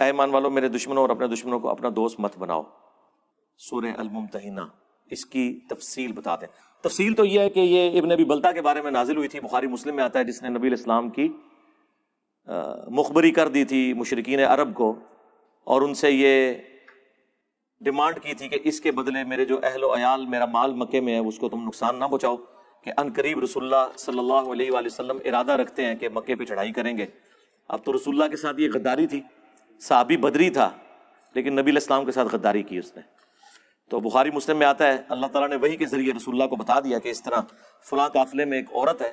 اے ایمان والو میرے دشمنوں اور اپنے دشمنوں کو اپنا دوست مت بناؤ. سورہ الممتحنہ اس کی تفصیل بتاتے ہیں. تفصیل تو یہ ہے کہ یہ ابن ابی بلتہ کے بارے میں نازل ہوئی تھی. بخاری مسلم میں آتا ہے جس نے نبی علیہ السلام کی مخبری کر دی تھی مشرکین عرب کو اور ان سے یہ ڈیمانڈ کی تھی کہ اس کے بدلے میرے جو اہل و عیال میرا مال مکے میں ہے اس کو تم نقصان نہ پہنچاؤ کہ ان قریب رسول اللہ صلی اللہ علیہ وآلہ وسلم ارادہ رکھتے ہیں کہ مکے پہ چڑھائی کریں گے. اب تو رسول اللہ کے ساتھ یہ غداری تھی. صحابی بدری تھا لیکن نبی علیہ السلام کے ساتھ غداری کی اس نے. تو بخاری مسلم میں آتا ہے اللہ تعالیٰ نے وحی کے ذریعے رسول اللہ کو بتا دیا کہ اس طرح فلاں قافلے میں ایک عورت ہے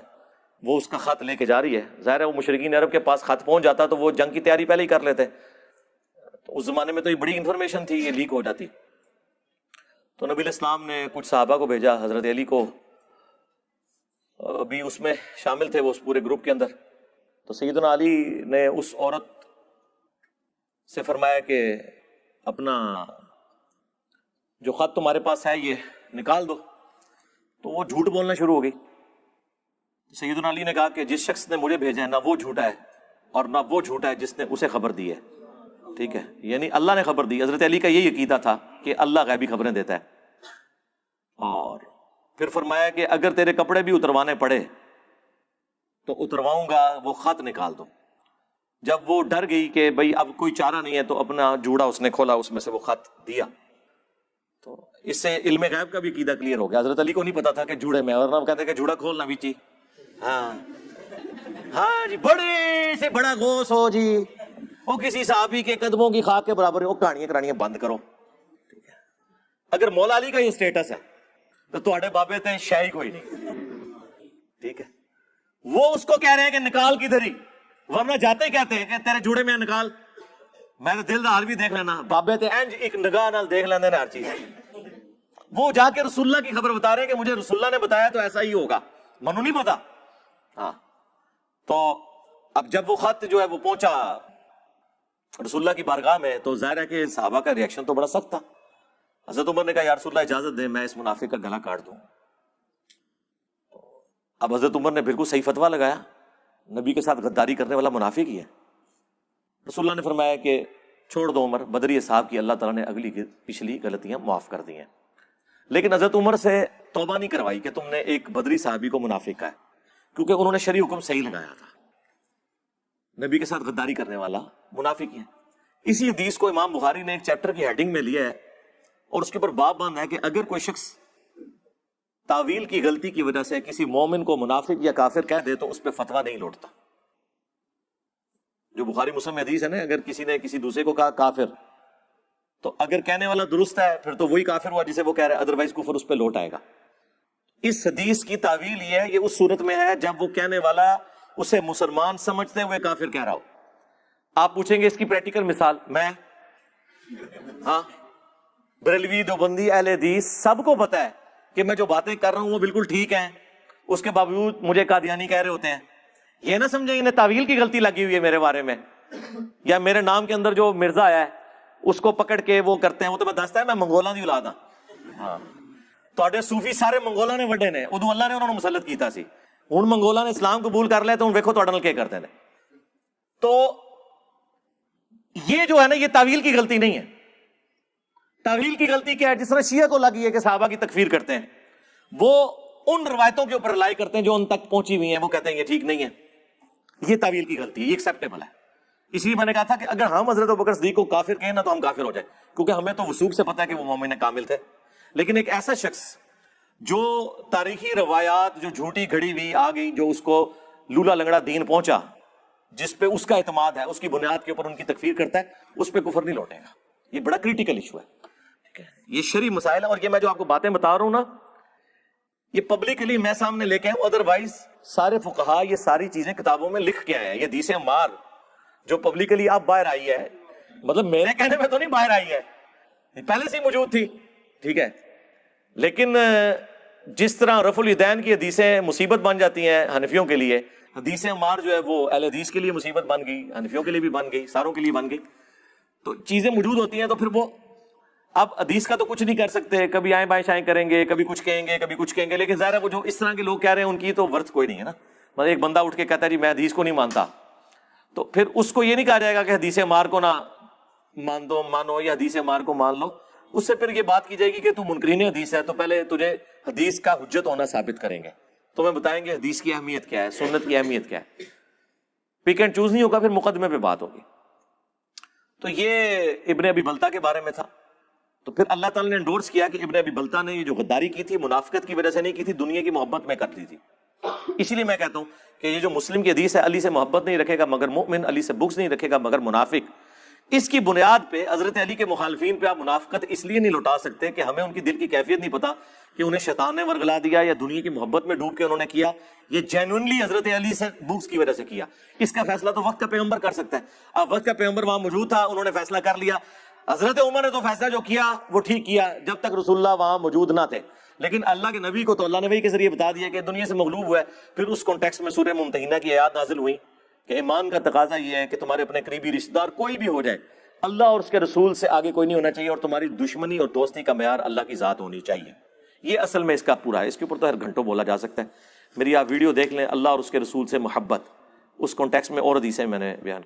وہ اس کا خط لے کے جا رہی ہے. ظاہر ہے وہ مشرکین عرب کے پاس خط پہنچ جاتا تو وہ جنگ کی تیاری پہلے ہی کر لیتے. تو اس زمانے میں تو یہ بڑی انفارمیشن تھی, یہ لیک ہو جاتی. تو نبی علیہ السلام نے کچھ صحابہ کو بھیجا, حضرت علی کو بھی اس میں شامل تھے وہ اس پورے گروپ کے اندر. تو سیدنا علی نے اس عورت سے فرمایا کہ اپنا جو خط تمہارے پاس ہے یہ نکال دو. تو وہ جھوٹ بولنا شروع ہو گئی. سیدنا علی نے کہا کہ جس شخص نے مجھے بھیجا ہے نہ وہ جھوٹا ہے اور نہ وہ جھوٹا ہے جس نے اسے خبر دی ہے. ٹھیک ہے, یعنی اللہ نے خبر دی. حضرت علی کا یہ عقیدہ تھا کہ اللہ غیبی خبریں دیتا ہے. اور پھر فرمایا کہ اگر تیرے کپڑے بھی اتروانے پڑے تو اترواؤں گا, وہ خط نکال دو. جب وہ ڈر گئی کہ بھئی اب کوئی چارہ نہیں ہے تو اپنا جوڑا اس نے کھولا, اس میں سے وہ خط دیا. تو اس سے علم غیب کا بھی عقیدہ کلیئر ہو گیا. حضرت علی کو نہیں پتا تھا کہ جوڑے میں, اور نہ کہتے کہ جوڑا کھولنا بھی چاہیے. ہاں جی, بڑے سے بڑا گوش ہو جی, وہ کسی صحابی کے قدموں کی خاک کے برابر ہے, وہ کہانیاں بند کرو. اگر مولا علی کا یہ سٹیٹس ہے تو تواڈے بابے تے شاہی کوئی نہیں. ٹھیک ہے, وہ اس کو کہہ رہے ہیں کہ نکال کدھر ہی, ورنہ جاتے ہی کہتے ہیں کہ تیرے جوڑے میں نکال. میں نے دل دا حال بھی دیکھ لینا, بابے تے انج ایک نگاہ نال دیکھ لیندے نے ہر چیز. وہ جا کے رسول اللہ کی خبر بتا رہے ہیں کہ مجھے رسول اللہ نے بتایا تو ایسا ہی ہوگا, منو نہیں پتا. ہاں, تو اب جب وہ خط جو ہے وہ پہنچا رسول اللہ کی بارگاہ میں تو ظاہر ہے کہ صحابہ کا ریئیکشن تو بڑا سخت تھا. حضرت عمر نے کہا یا رسول اللہ اجازت دیں میں اس منافق کا گلا کاٹ دوں. اب حضرت عمر نے بالکل صحیح فتویٰ لگایا, نبی کے ساتھ غداری کرنے والا منافق ہی ہے. رسول اللہ نے فرمایا کہ چھوڑ دو عمر, بدری صاحب کی اللہ تعالیٰ نے اگلی پچھلی غلطیاں معاف کر دی ہیں. لیکن حضرت عمر سے توبہ نہیں کروائی کہ تم نے ایک بدری صحابی کو منافق کہا ہے, کیونکہ انہوں نے شرعی حکم صحیح لگایا تھا. نبی کے ساتھ غداری کرنے والا منافق ہی ہے. اسی حدیث کو امام بخاری نے ایک چیپٹر کی ہیڈنگ میں لیا ہے اور اس کے اوپر باب باندھا ہے کہ اگر کوئی شخص تعویل کی غلطی کی وجہ سے کسی مومن کو منافق یا کافر کہہ دے تو اس پہ فتویٰ نہیں لوٹتا. جو بخاری مسلم میں حدیث ہے نا, اگر کسی نے کسی دوسرے کو کہا کافر تو اگر کہنے والا درست ہے پھر تو وہی کافر ہوا جسے وہ کہہ رہا ہے, ادروائز کفر اس پہ لوٹ آئے گا. اس حدیث کی تعویل یہ ہے, یہ اس صورت میں ہے جب وہ کہنے والا اسے مسلمان سمجھتے ہوئے کافر کہہ رہا ہو. آپ پوچھیں گے اس کی پریکٹیکل مثال, میں ہاں بریلوی دیوبندی اہل حدیث سب کو پتا ہے کہ میں جو باتیں کر رہا ہوں وہ بالکل ٹھیک ہیں, اس کے باوجود مجھے قادیانی کہہ رہے ہوتے ہیں. یہ نہ سمجھیں انہیں تعویل کی غلطی لگی ہوئی ہے میرے بارے میں, یا میرے نام کے اندر جو مرزا آیا ہے اس کو پکڑ کے وہ کرتے ہیں. وہ تو میں دستا ہے میں منگولاں دی اولاد ہاں, تواڈے صوفی سارے منگولاں نے وڈے نے, ادوں اللہ نے انہوں نے مسلط کیتا سی. ہن منگولاں نے اسلام قبول کر لیا تو ہن ویکھو تواڈے نال کیا کرتے ہیں. تو یہ جو ہے نا یہ تعویل کی غلطی نہیں ہے. تعویل کی غلطی کیا ہے, جس طرح شیعہ کو لگی ہے کہ صحابہ کی تکفیر کرتے ہیں, وہ ان روایتوں کے اوپر رلائی کرتے ہیں جو ان تک پہنچی ہوئی ہیں, وہ کہتے ہیں یہ ٹھیک نہیں ہے. یہ تعویل کی غلطی ہے, یہ ایکسیپٹیبل ہے. اس لیے میں نے کہا تھا کہ اگر ہم حضرت ابوبکر صدیق کو کافر کہیں نا تو ہم کافر ہو جائیں, کیونکہ ہمیں تو وثوق سے پتا ہے کہ وہ مومن کامل تھے. لیکن ایک ایسا شخص جو تاریخی روایات جو جھوٹی گھڑی ہوئی آ گئی, جو اس کو لولا لنگڑا دین پہنچا, جس پہ اس کا اعتماد ہے, اس کی بنیاد کے اوپر ان کی تکفیر کرتا ہے, اس پہ کفر نہیں لوٹے گا. یہ بڑا کریٹیکل ایشو ہے. ٹھیک ہے, یہ شرعی مسائل ہے, اور یہ میں جو آپ کو باتیں بتا رہا ہوں نا یہ پبلکلی میں سامنے لے کے آؤں, ادروائز سارے فقہا یہ ساری چیزیں کتابوں میں لکھ کے آئے ہیں. یہ حدیث عمار جو پبلکلی اب باہر آئی ہے, مطلب میرے کہنے میں تو نہیں باہر آئی ہے, پہلے سے ہی موجود تھی. ٹھیک ہے, لیکن جس طرح رفع الیدین کی حدیثیں مصیبت بن جاتی ہیں حنفیوں کے لیے, حدیث عمار جو ہے وہ اہل حدیث کے لیے مصیبت بن گئی, حنفیوں کے لیے بھی بن گئی, ساروں کے لیے بن گئی. تو چیزیں موجود ہوتی ہیں تو پھر وہ اب حدیث کا تو کچھ نہیں کر سکتے, کبھی آئیں بائیں شائیں کریں گے, کبھی کچھ کہیں گے, کبھی کچھ کہیں گے. لیکن ظاہر ہے وہ جو اس طرح کے لوگ کہہ رہے ہیں ان کی تو ورث کوئی نہیں ہے نا. مطلب ایک بندہ اٹھ کے کہتا ہے جی میں حدیث کو نہیں مانتا, تو پھر اس کو یہ نہیں کہا جائے گا کہ حدیث عمار کو نہ مانو یا حدیث مار کو مان لو، اس سے پھر یہ بات کی جائے گی کہ تو منکرین حدیث ہے، تو پہلے تجھے حدیث کا حجت ہونا ثابت کریں گے، تمہیں بتائیں گے حدیث کی اہمیت کیا ہے، سنت کی اہمیت کیا ہے. پک اینڈ چوز نہیں ہوگا، پھر مقدمے پہ بات ہوگی. تو یہ ابن ابی بلتہ کے بارے میں تھا. تو پھر اللہ تعالیٰ نے انڈورس کیا کہ ابن ابی بلتہ نے یہ جو غداری کی تھی منافقت کی وجہ سے نہیں کی تھی، دنیا کی محبت میں کر دی تھی. اسی لیے میں کہتا ہوں کہ یہ جو مسلم کی حدیث ہے علی سے محبت نہیں رکھے گا مگر مومن، علی سے بغض نہیں رکھے گا مگر منافق، اس کی بنیاد پہ حضرت علی کے مخالفین پہ آپ منافقت اس لیے نہیں لوٹا سکتے کہ ہمیں ان کی دل کی کیفیت نہیں پتا کہ انہیں شیطان نے ورگلا دیا یا دنیا کی محبت میں ڈوب کے انہوں نے کیا، یہ جینوئنلی حضرت علی سے بغض کی وجہ سے کیا. اس کا فیصلہ تو وقت کا پیغمبر کر سکتا ہے. اب وقت کا پیغمبر وہاں موجود تھا، انہوں نے فیصلہ کر لیا. حضرت عمر نے تو فیصلہ جو کیا وہ ٹھیک کیا جب تک رسول اللہ وہاں موجود نہ تھے، لیکن اللہ کے نبی کو تو اللہ نے وحی کے ذریعے بتا دیا کہ دنیا سے مغلوب ہوا ہے. پھر اس کانٹیکسٹ میں سورہ ممتحنہ کی آیات نازل ہوئی کہ ایمان کا تقاضا یہ ہے کہ تمہارے اپنے قریبی رشتہ دار کوئی بھی ہو جائے، اللہ اور اس کے رسول سے آگے کوئی نہیں ہونا چاہیے، اور تمہاری دشمنی اور دوستی کا معیار اللہ کی ذات ہونی چاہیے. یہ اصل میں اس کا پورا ہے. اس کے اوپر تو ہر گھنٹوں بولا جا سکتا ہے. میری آپ ویڈیو دیکھ لیں، اللہ اور اس کے رسول سے محبت، اس کانٹیکسٹ میں اور حدیثیں میں نے بیان